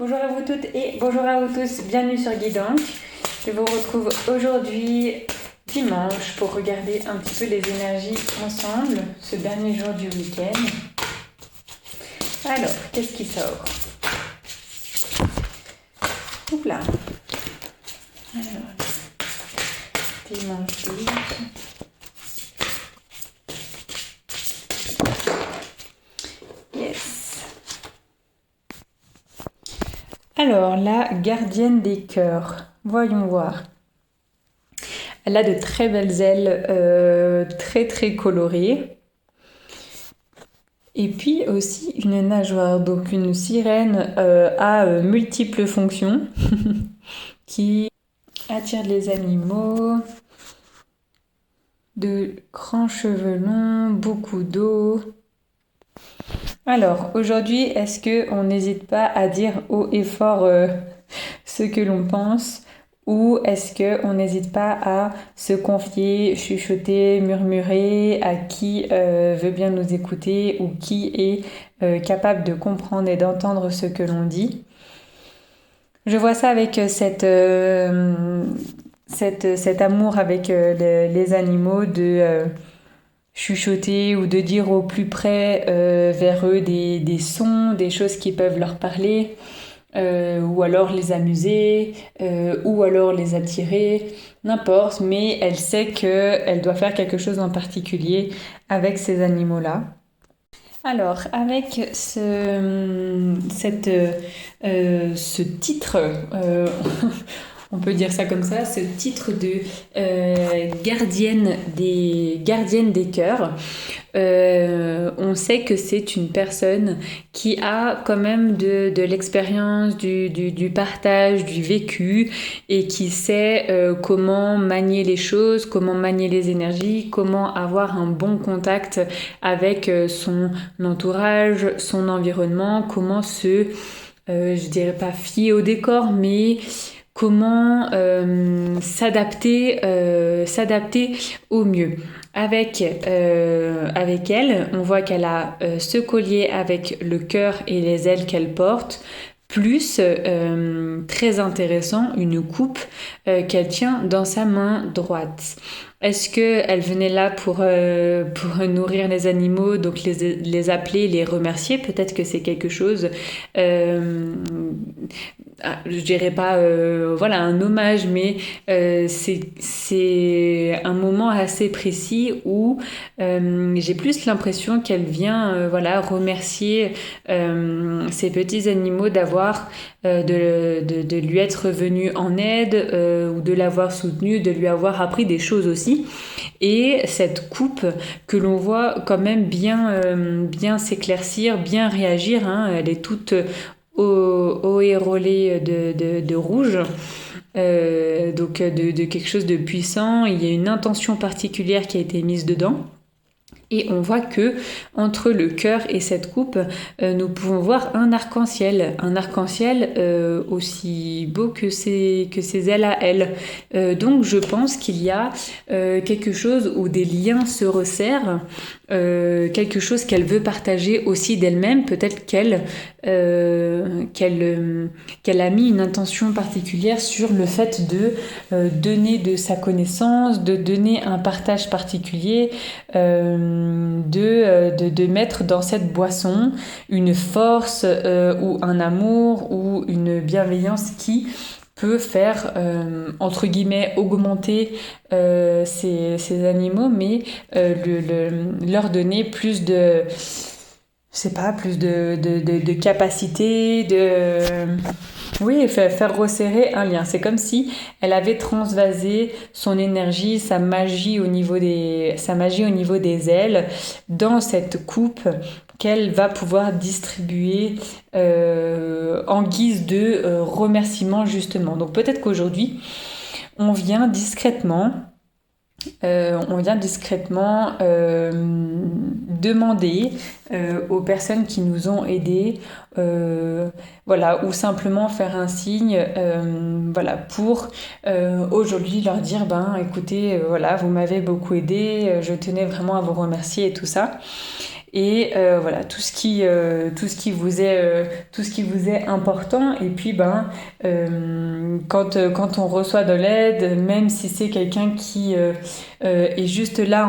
Bonjour à vous toutes et bonjour à vous tous, bienvenue sur Guidance. Je vous retrouve aujourd'hui dimanche pour regarder un petit peu les énergies ensemble, ce dernier jour du week-end. Alors, qu'est-ce qui sort? Oups là. Alors, dimanche 12. Yes. Alors, la gardienne des cœurs, voyons voir. Elle a de très belles ailes, très très colorées. Et puis aussi une nageoire, donc une sirène à multiples fonctions qui attire les animaux, de grands cheveux longs, beaucoup d'eau. Alors, aujourd'hui, est-ce qu'on n'hésite pas à dire haut et fort ce que l'on pense, ou est-ce qu'on n'hésite pas à se confier, chuchoter, murmurer à qui veut bien nous écouter ou qui est capable de comprendre et d'entendre ce que l'on dit? Je vois ça avec cet amour avec les animaux de chuchoter ou de dire au plus près vers eux des sons, des choses qui peuvent leur parler, ou alors les amuser, ou alors les attirer, n'importe, mais elle sait qu'elle doit faire quelque chose en particulier avec ces animaux-là. Alors, avec ce titre, on peut dire ça comme ça, ce titre de gardienne des cœurs, on sait que c'est une personne qui a quand même de l'expérience, du partage, du vécu et qui sait comment manier les choses, comment manier les énergies, comment avoir un bon contact avec son entourage, son environnement, comment je dirais pas fier au décor, mais comment s'adapter au mieux. Avec elle, on voit qu'elle a ce collier avec le cœur et les ailes qu'elle porte, plus, très intéressant, une coupe qu'elle tient dans sa main droite. Est-ce qu'elle venait là pour nourrir les animaux, donc les appeler, les remercier? Peut-être que c'est quelque chose, je dirais pas voilà, un hommage, mais c'est un moment assez précis où j'ai plus l'impression qu'elle vient voilà, remercier ces petits animaux d'avoir de lui être venu en aide, ou de l'avoir soutenu, de lui avoir appris des choses aussi. Et cette coupe que l'on voit quand même bien s'éclaircir, bien réagir, hein, elle est toute haut et relais de rouge. Donc de quelque chose de puissant, il y a une intention particulière qui a été mise dedans. Et on voit que entre le cœur et cette coupe, nous pouvons voir un arc-en-ciel aussi beau que ses ailes à elle. Donc je pense qu'il y a quelque chose où des liens se resserrent, quelque chose qu'elle veut partager aussi d'elle-même. Peut-être qu'elle a mis une intention particulière sur le fait de donner de sa connaissance, de donner un partage particulier, de mettre dans cette boisson une force ou un amour ou une bienveillance qui peut faire, entre guillemets, augmenter ces animaux, mais leur donner plus de... Je sais pas, plus de capacité, oui, faire resserrer un lien. C'est comme si elle avait transvasé son énergie, sa magie au niveau des ailes dans cette coupe qu'elle va pouvoir distribuer en guise de remerciement justement. Donc peut-être qu'aujourd'hui, on vient discrètement demander aux personnes qui nous ont aidés, voilà, ou simplement faire un signe, voilà, pour aujourd'hui leur dire, écoutez, voilà, vous m'avez beaucoup aidé, je tenais vraiment à vous remercier et tout ça. et voilà tout ce qui vous est important. Et puis quand on reçoit de l'aide, même si c'est quelqu'un qui est juste là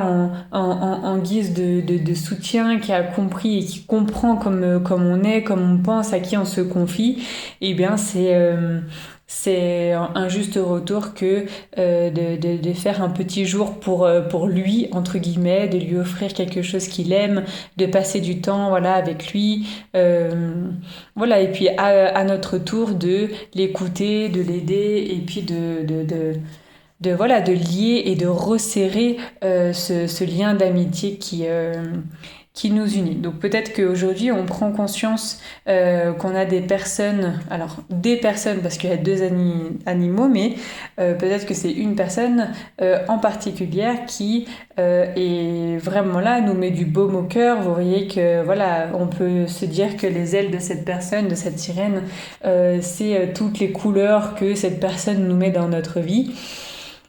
en guise de soutien, qui a compris et qui comprend comme on est, comme on pense, à qui on se confie, et bien c'est un juste retour que de faire un petit jour pour lui, entre guillemets, de lui offrir quelque chose qu'il aime, de passer du temps voilà, avec lui. Voilà, et puis à notre tour de l'écouter, de l'aider, et puis voilà, de lier et de resserrer ce lien d'amitié qui nous unit. Donc peut-être qu'aujourd'hui on prend conscience qu'on a des personnes, alors des personnes parce qu'il y a deux animaux, mais peut-être que c'est une personne en particulier qui est vraiment là, nous met du baume au cœur. Vous voyez que voilà, on peut se dire que les ailes de cette personne, de cette sirène, c'est toutes les couleurs que cette personne nous met dans notre vie.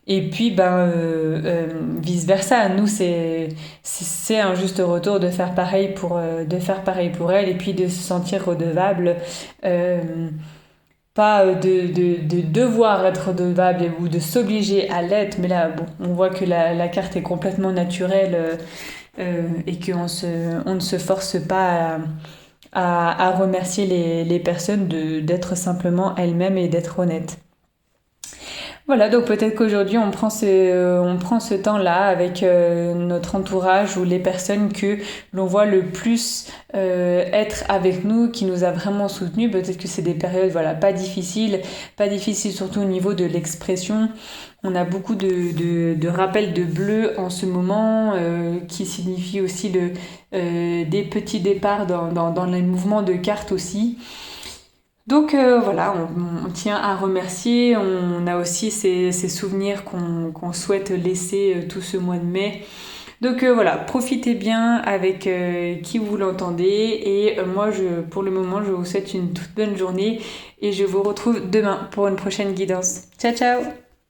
Et puis, vice versa, nous, c'est un juste retour de faire pareil pour elle, et puis de se sentir redevable, pas de devoir être redevable ou de s'obliger à l'être, mais là, bon, on voit que la carte est complètement naturelle, et on ne se force pas à remercier les personnes d'être simplement elles-mêmes et d'être honnêtes. Voilà, donc peut-être qu'aujourd'hui on prend ce temps-là avec notre entourage ou les personnes que l'on voit le plus être avec nous, qui nous a vraiment soutenus. Peut-être que c'est des périodes voilà, pas difficiles surtout au niveau de l'expression. On a beaucoup de rappels de bleu en ce moment, qui signifie aussi des petits départs dans les mouvements de cartes aussi. Donc voilà, on tient à remercier, on a aussi ces souvenirs qu'on souhaite laisser tout ce mois de mai. Donc voilà, profitez bien avec qui vous l'entendez, et moi pour le moment je vous souhaite une toute bonne journée et je vous retrouve demain pour une prochaine guidance. Ciao ciao!